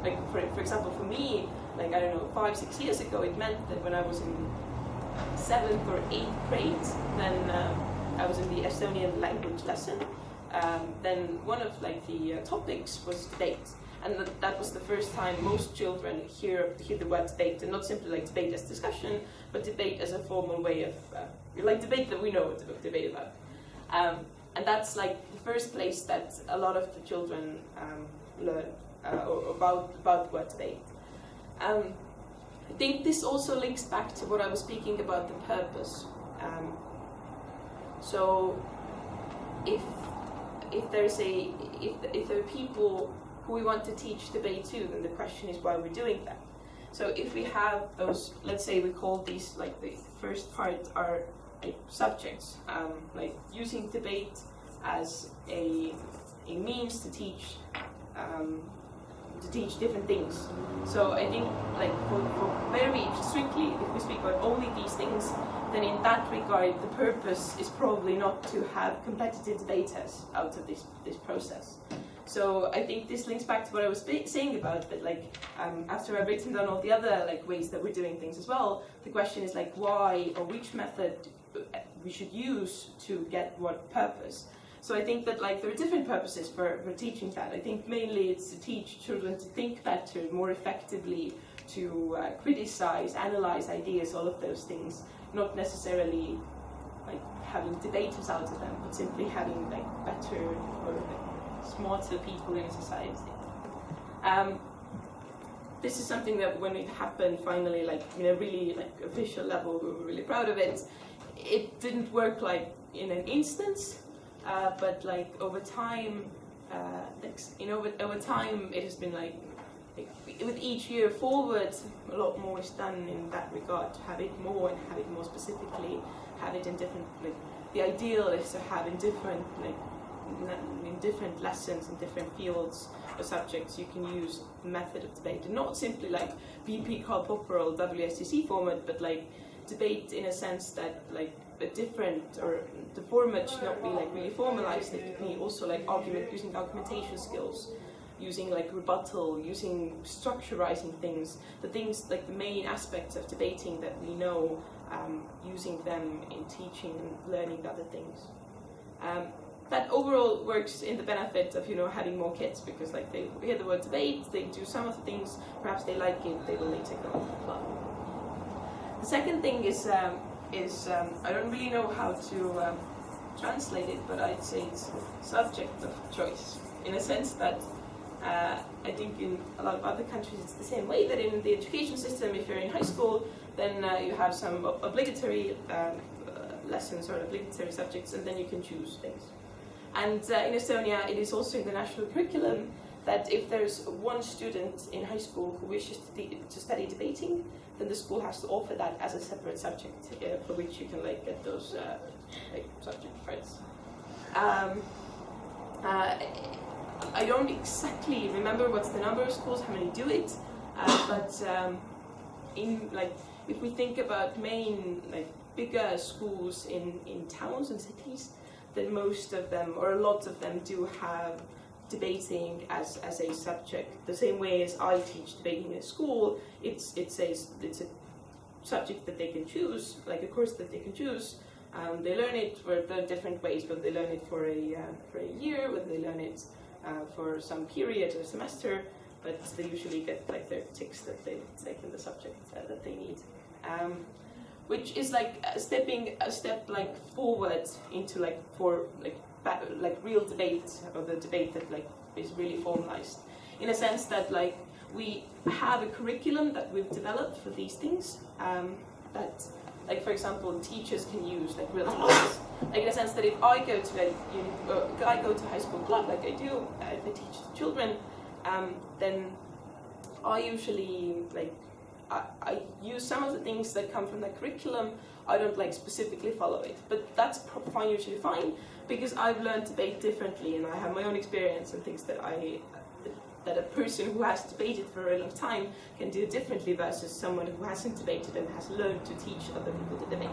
like for example, for me, like I don't know, 5-6 years ago, it meant that when I was in 7th or 8th grade, then I was in the Estonian language lesson. Then one of like the topics was debate, and that was the first time most children hear the word debate, and not simply like debate as discussion, but debate as a formal way of like debate that we know what to debate about. And that's like the first place that a lot of the children learn about the word debate. I think this also links back to what I was speaking about, the purpose. So if there are people who we want to teach debate to, then the question is why we're doing that. So if we have those, let's say we call these, like the first part are like subjects, like using debate as a means to teach different things. So I think like for very strictly, if we speak about only these things, then in that regard the purpose is probably not to have competitive debaters out of this process. So I think this links back to what I was saying about that, like after I've written down all the other like ways that we're doing things as well, the question is like why or which method we should use to get what purpose. So I think that like there are different purposes for teaching that. I think mainly it's to teach children to think better, more effectively, to criticize, analyze ideas, all of those things. Not necessarily like having debaters out of them, but simply having like better or like, smarter people in society. This is something that when it happened finally, like in a really like official level, we were really proud of it. It didn't work like in an instance. But like over time, over time it has been like with each year forward, a lot more is done in that regard to have it more and have it more specifically, have it in different. Like the ideal is to have in different lessons in different fields or subjects. You can use the method of debate, and not simply like BP, Karl Popper or WSTC format, but like debate in a sense that like a different, or the format should not be like really formalized. It can be also like using argumentation skills, using like rebuttal, using structurizing things, the things like the main aspects of debating that we know, using them in teaching and learning other things. That overall works in the benefit of having more kids, because like they hear the word debate, they do some of the things, perhaps they like it, they will later go to the club. The second thing is I don't really know how to translate it, but I'd say it's subject of choice, in a sense that I think in a lot of other countries it's the same way, that in the education system, if you're in high school, then you have some obligatory lessons or obligatory subjects, and then you can choose things. And in Estonia, it is also in the national curriculum that if there's one student in high school who wishes to study debating, then the school has to offer that as a separate subject for which you can like get those subject credits. I don't exactly remember what's the number of schools, how many do it, but in like if we think about main like bigger schools in towns and cities, then most of them or a lot of them do have debating as a subject. The same way as I teach debating in a school, it's a subject that they can choose, like a course that they can choose. They learn it for different ways, but they learn it for a year, whether they learn it for some period or semester, but they usually get like their ticks that they've taken the subject that they need. Which is like a step like forward into like real debate, or the debate that like is really formalized, in a sense that like we have a curriculum that we've developed for these things, that like for example teachers can use like real debates, like in a sense that if I go to high school club like I do, if I teach the children, then I usually like I use some of the things that come from the curriculum. I don't like specifically follow it, but that's usually fine, because I've learned debate differently, and I have my own experience and things that a person who has debated for a very long time can do differently versus someone who hasn't debated and has learned to teach other people to debate.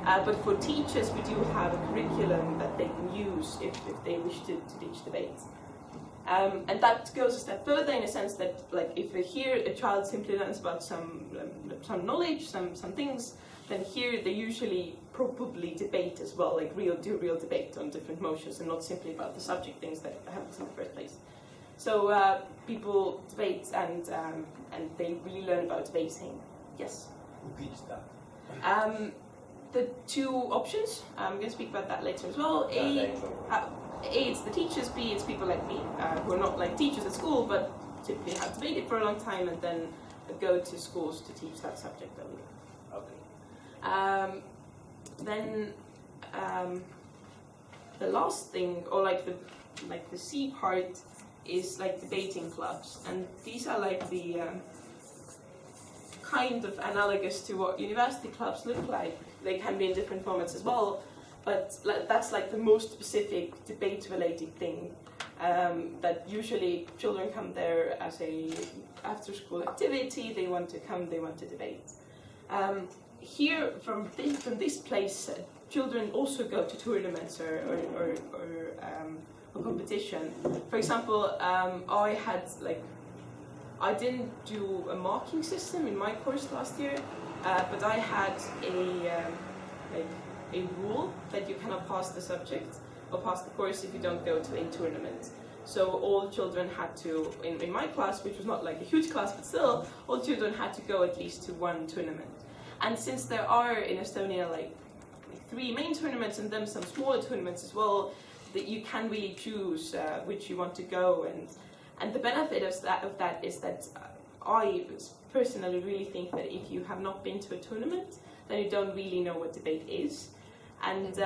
But for teachers, we do have a curriculum that they can use if they wish to teach debate. And that goes a step further in a sense that, like, if here a child simply learns about some knowledge, some things, then here they usually probably debate as well, like do real debate on different motions and not simply about the subject things that happens in the first place. So people debate and they really learn about debating. Yes? Who teaches that? The two options, I'm going to speak about that later as well. A, it's the teachers, B, it's people like me, who are not like teachers at school, but typically have debated for a long time and then go to schools to teach that subject only. Okay. Then the last thing, or like the C part, is like debating clubs, and these are like the kind of analogous to what university clubs look like. They can be in different formats as well, but that's like the most specific debate-related thing. That usually children come there as a after-school activity. They want to come, they want to debate. Here, from this place, children also go to tournaments or competition. For example, I didn't do a marking system in my course last year, but I had a rule that you cannot pass the subject or pass the course if you don't go to a tournament. So all children had to, in my class, which was not like a huge class, but still, all children had to go at least to one tournament. And since there are in Estonia like 3 main tournaments and then some smaller tournaments as well, that you can really choose which you want to go, and the benefit of that is that I personally really think that if you have not been to a tournament, then you don't really know what debate is, and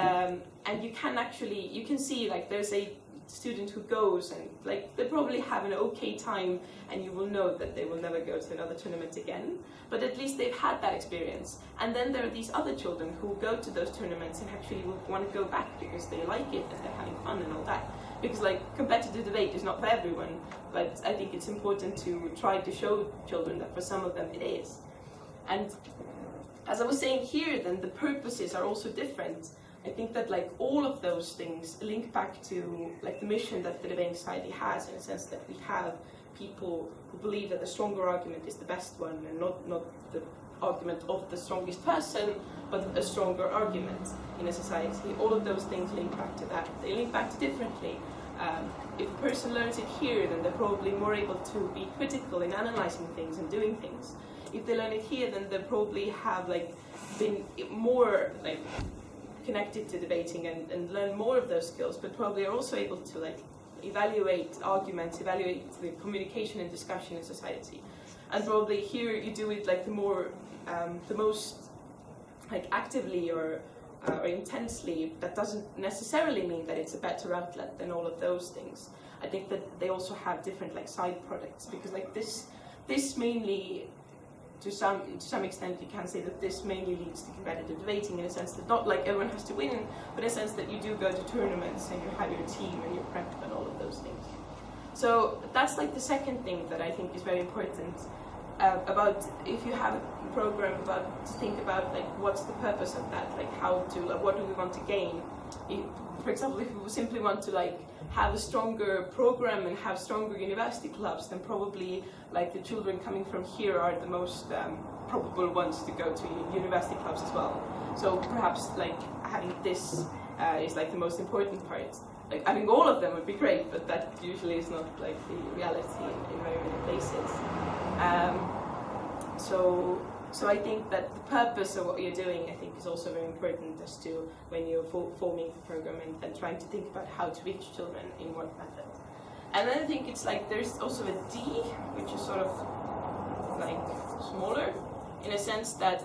you can see like there's a student who goes and like they probably have an okay time, and you will know that they will never go to another tournament again, but at least they've had that experience. And then there are these other children who go to those tournaments and actually want to go back because they like it and they're having fun and all that, because like competitive debate is not for everyone, but I think it's important to try to show children that for some of them it is. And as I was saying here, then the purposes are also different. I think that like all of those things link back to like the mission that the Debating Society has, in a sense that we have people who believe that the stronger argument is the best one, and not the argument of the strongest person, but a stronger argument in a society. All of those things link back to that. They link back to differently. If a person learns it here, then they're probably more able to be critical in analyzing things and doing things. If they learn it here, then they probably have like been more like connected to debating and learn more of those skills, but probably are also able to like evaluate arguments, evaluate the communication and discussion in society. And probably here you do it like the most like actively or intensely. That doesn't necessarily mean that it's a better outlet than all of those things. I think that they also have different like side products, because like this mainly, to some extent, you can say that this mainly leads to competitive debating, in a sense that not like everyone has to win, but in a sense that you do go to tournaments and you have your team and your prep and all of those things. So that's like the second thing that I think is very important about if you have a program to think about like what's the purpose of that, like what do we want to gain. For example, if we simply want to like have a stronger program and have stronger university clubs, then probably like the children coming from here are the most probable ones to go to university clubs as well. So perhaps like having this is like the most important part. Like having all of them would be great, but that usually is not like the reality in very many places. So I think that the purpose of what you're doing, I think, is also very important as to when you're forming the program and trying to think about how to reach children in what method. And then I think it's like there's also a D, which is sort of like smaller, in a sense that,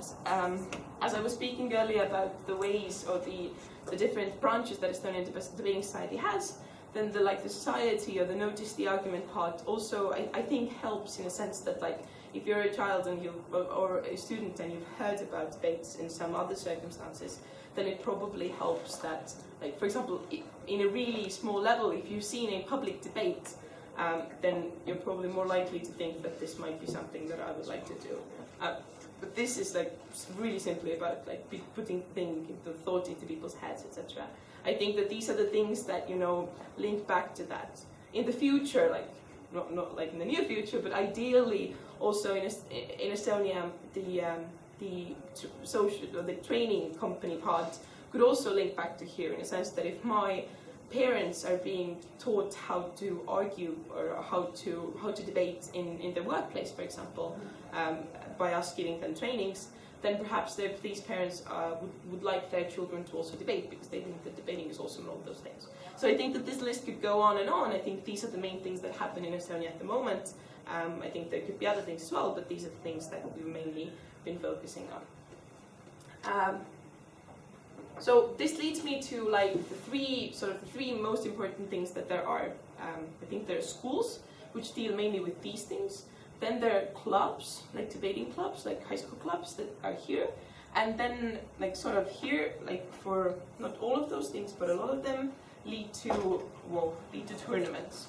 as I was speaking earlier about the ways or the different branches that Estonian Debating Society has, then the society or the notice the argument part also I think helps, in a sense that like if you're a child and or a student and you've heard about debates in some other circumstances, then it probably helps that, like for example, in a really small level, if you've seen a public debate, then you're probably more likely to think that this might be something that I would like to do. But this is like really simply about like putting the thought into people's heads, etc. I think that these are the things that link back to that. in the future, like not like in the near future, but ideally also in Estonia, the training company part could also link back to here, in a sense that if my parents are being taught how to argue or how to debate in the workplace, for example, by us giving them trainings, then perhaps these parents would like their children to also debate, because they think that debating is awesome and all those things. So I think that this list could go on and on. I think these are the main things that happen in Estonia at the moment. I think there could be other things as well, but these are the things that we've mainly been focusing on. So this leads me to like the three most important things that there are. I think there are schools, which deal mainly with these things. Then there are clubs, like debating clubs, like high school clubs that are here. And then like sort of here, like for not all of those things, but a lot of them lead to tournaments.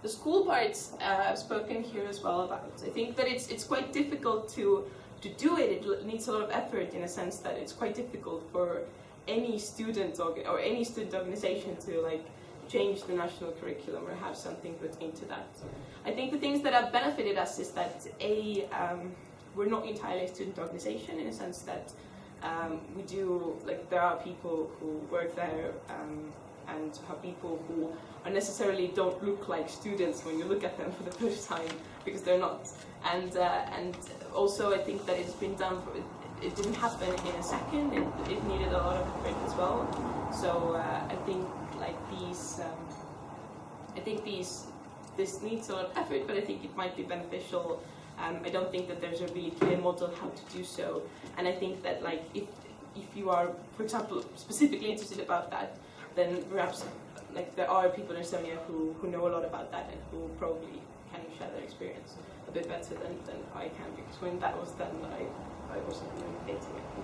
The school parts I've spoken here as well about. I think that it's quite difficult to do it. It needs a lot of effort, in a sense that it's quite difficult for any student or any student organization to like change the national curriculum or have something put into that. I think the things that have benefited us is that we're not entirely a student organization, in a sense that we do, like, there are people who work there and have people who necessarily don't look like students when you look at them for the first time, because they're not. And also I think that it's been done, it didn't happen in a second, it needed a lot of effort as well. So I think like this needs a lot of effort, but I think it might be beneficial. I don't think that there's a really clear model how to do so, and I think that like if you are, for example, specifically interested about that, then perhaps like there are people in Estonia who know a lot about that and who probably can share their experience a bit better than I can, because when that was done, I wasn't really dating it.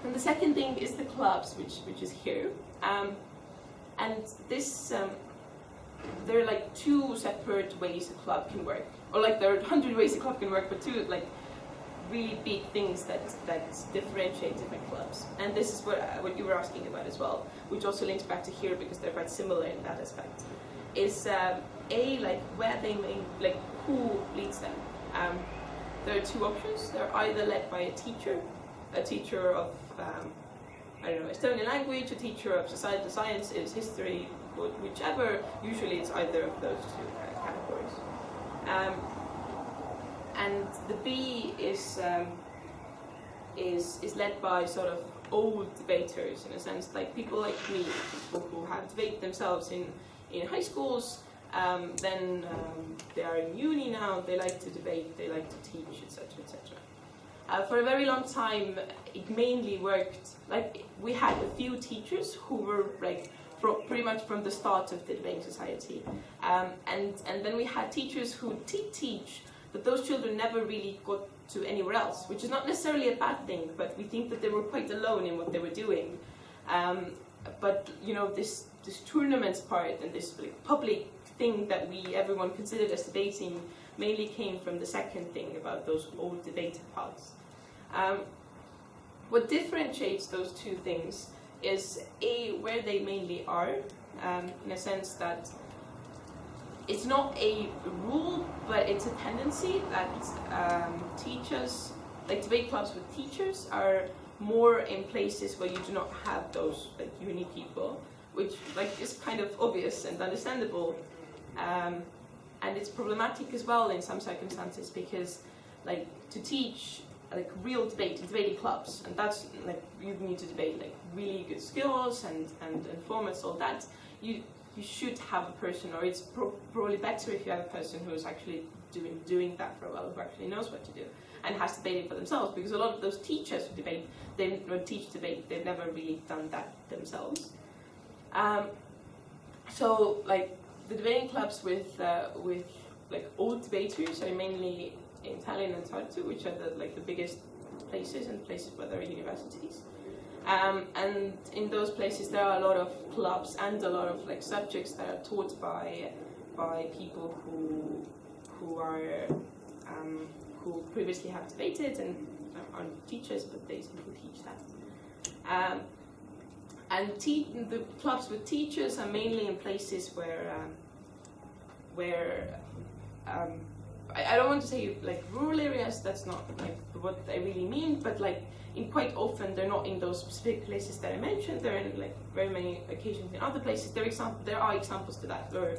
And the second thing is the clubs, which is here, and this. There are like two separate ways a club can work, or like there are 100 ways a club can work, but two like really big things that differentiate different clubs. And this is what you were asking about as well, which also links back to here because they're quite similar in that aspect. Is like where they like who leads them. There are two options. They're either led by a teacher of I don't know, Estonian language, a teacher of societal sciences, history, whichever. Usually it's either of those two categories. And the B is led by sort of old debaters, in a sense, like people like me, people who have debated themselves in high schools, then they are in uni now, they like to debate, they like to teach, etc., etc. For a very long time, it mainly worked, like, we had a few teachers who were, like, pretty much from the start of the debating society. And then we had teachers who did teach, but those children never really got to anywhere else, which is not necessarily a bad thing, but we think that they were quite alone in what they were doing. But, you know, this tournaments part and this like, public thing that everyone considered as debating mainly came from the second thing about those old debated parts. What differentiates those two things is where they mainly are, in a sense that it's not a rule, but it's a tendency that teachers, like debate clubs with teachers, are more in places where you do not have those like uni people, which like is kind of obvious and understandable, and it's problematic as well in some circumstances, because like to teach like real debate in debating clubs, and that's like you need to debate like really good skills and formats, all that. You should have a person, or it's probably better if you have a person who is actually doing that for a while, who actually knows what to do and has debated for themselves, because a lot of those teachers who debate, they teach debate, they've never really done that themselves. So like the debating clubs with like old debaters are mainly in Tallinn and Tartu, which are the biggest places and places where there are universities. And in those places there are a lot of clubs and a lot of like subjects that are taught by people who previously have debated, and aren't teachers, but they simply teach that. And the clubs with teachers are mainly in places where I don't want to say like rural areas. That's not like what I really mean, but like in quite often they're not in those specific places that I mentioned. They're in like very many occasions in other places. There are examples to that, or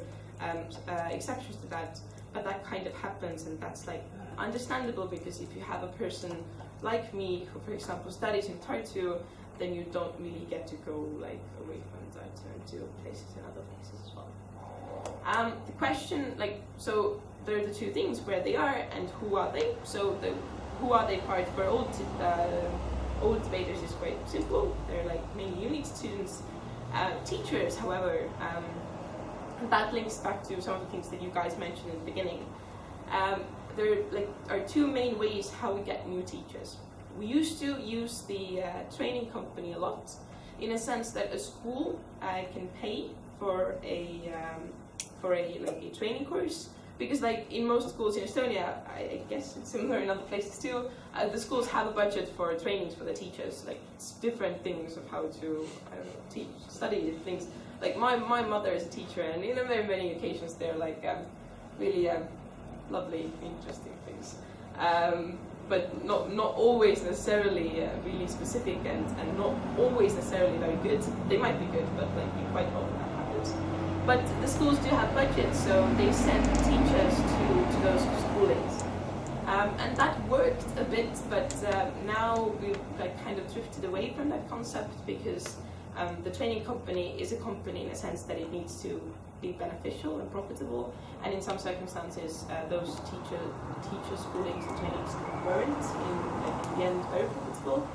exceptions to that, but that kind of happens, and that's like understandable, because if you have a person like me who, for example, studies in Tartu, then you don't really get to go like away from Tartu and to places in other places as well. The question, like, so there are the two things: where they are and who are they. So the who are they part for old debaters is quite simple. They're like mainly unit students. Teachers, however, that links back to some of the things that you guys mentioned in the beginning. There are two main ways how we get new teachers. We used to use the training company a lot, in a sense that a school can pay for a training course, because like in most schools in Estonia, I guess it's similar in other places too, the schools have a budget for trainings for the teachers. Like it's different things of how to teach, study things. Like my mother is a teacher, and in very many occasions they're like really lovely, interesting things, but not always necessarily really specific, and not always necessarily very good. They might be good, but like quite often that happens. But the schools do have budgets, so they send teachers to those schoolings, and that worked a bit. But now we've like kind of drifted away from that concept, because the training company is a company in a sense that it needs to be beneficial and profitable, and in some circumstances those teacher schoolings and trainings weren't in the end very profitable.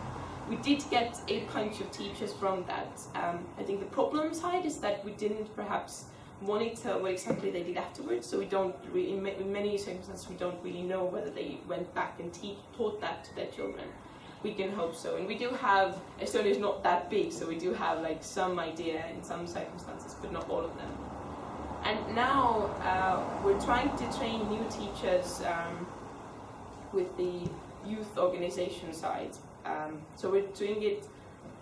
We did get a bunch of teachers from that. I think the problem side is that we didn't perhaps monitor what exactly they did afterwards, so we don't really, in many circumstances we don't really know whether they went back and taught that to their children. We can hope so, and we do have, Estonia is not that big, so we do have like some idea in some circumstances, but not all of them. And now we're trying to train new teachers with the youth organization side. So we're doing it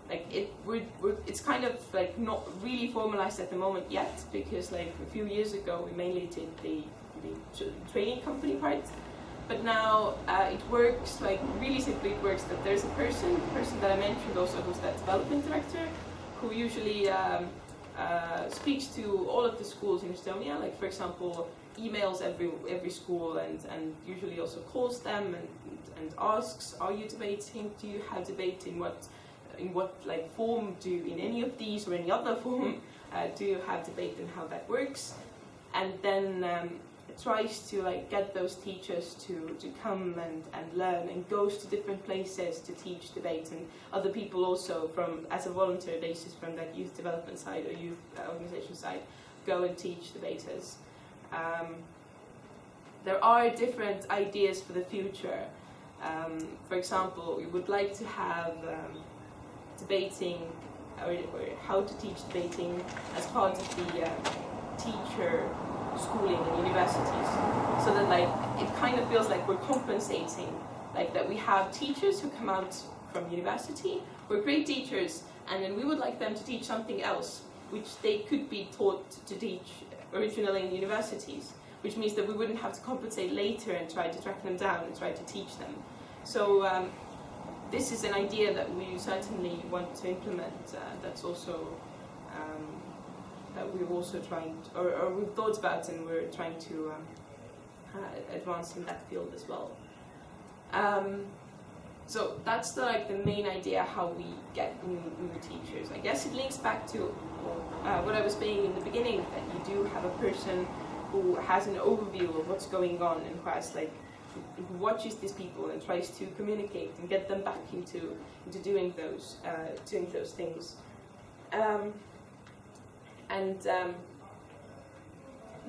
like it's kind of like not really formalized at the moment yet, because like a few years ago we mainly did the training company part. But now it works, like really simply it works that there's a person that I mentioned also, who's that development director, who usually speaks to all of the schools in Estonia, like for example emails every school, and usually also calls them and asks, are you debating, do you have debate, in what like form, do you in any of these or any other form do you have debate, and how that works, and then tries to like get those teachers to come and learn, and goes to different places to teach debate, and other people also from as a volunteer basis from that youth development side or youth organization side go and teach debaters. There are different ideas for the future. For example, we would like to have debating or how to teach debating as part of the teacher schooling in universities, so that like it kind of feels like we're compensating, like that we have teachers who come out from university, who are great teachers, and then we would like them to teach something else which they could be taught to teach originally in universities, which means that we wouldn't have to compensate later and try to track them down and try to teach them. So this is an idea that we certainly want to implement. That's also that we're also trying to, or we've thought about, and we're trying to advance in that field as well. So that's the main idea how we get new teachers. I guess it links back to what I was saying in the beginning, that you do have a person who has an overview of what's going on, and who has who watches these people and tries to communicate and get them back into doing those things.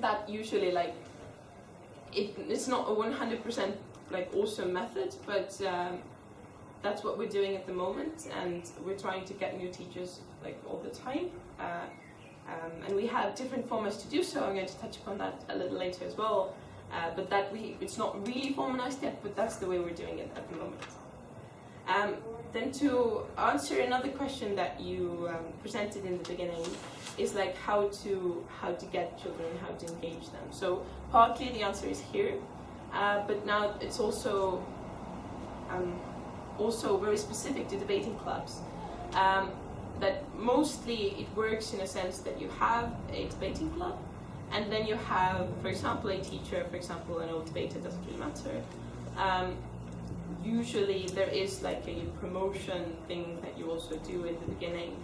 That usually it's not a 100% awesome method, but that's what we're doing at the moment, and we're trying to get new teachers all the time. And we have different formats to do so. I'm going to touch upon that a little later as well. But it's not really formalized yet, but that's the way we're doing it at the moment. Then to answer another question that you presented in the beginning is like how to get children, how to engage them. So partly the answer is here, but now it's also very specific to debating clubs. That mostly it works in a sense that you have a debating club, and then you have, for example, a teacher, for example, an old debater, doesn't really matter. Usually there is like a promotion thing that you also do in the beginning.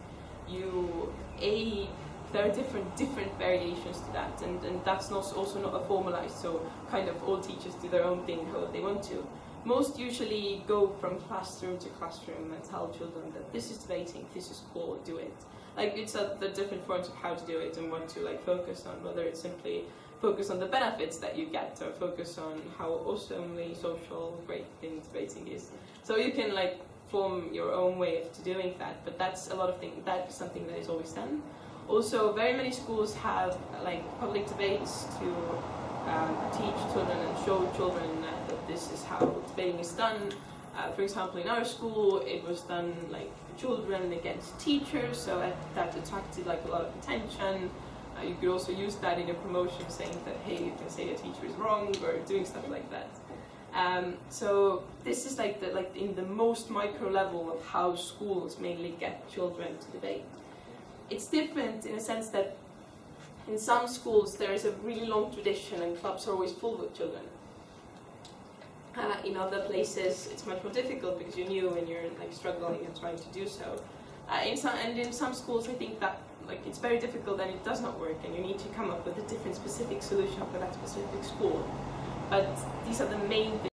There are different variations to that, and that's also not a formalized, so kind of all teachers do their own thing how they want to. Most usually go from classroom to classroom and tell children that this is debating, this is cool, do it. Like it's the different forms of how to do it and what to like focus on, whether it's simply focus on the benefits that you get or focus on how awesomely social great thing debating is. So you can like form your own way of doing that, but that's that is something that is always done. Also, very many schools have like public debates to teach children and show children that this is how debating is done. For example, in our school, it was done like children against teachers, so that attracted like a lot of attention. You could also use that in your promotion, saying that hey, you can say a teacher is wrong or doing stuff like that. So this is like in the most micro level of how schools mainly get children to debate. It's different in a sense that in some schools there is a really long tradition and clubs are always full with children. In other places it's much more difficult because you're new and you're like struggling and trying to do so. In some schools I think that like it's very difficult and it does not work, and you need to come up with a different specific solution for that specific school. But these are the main things.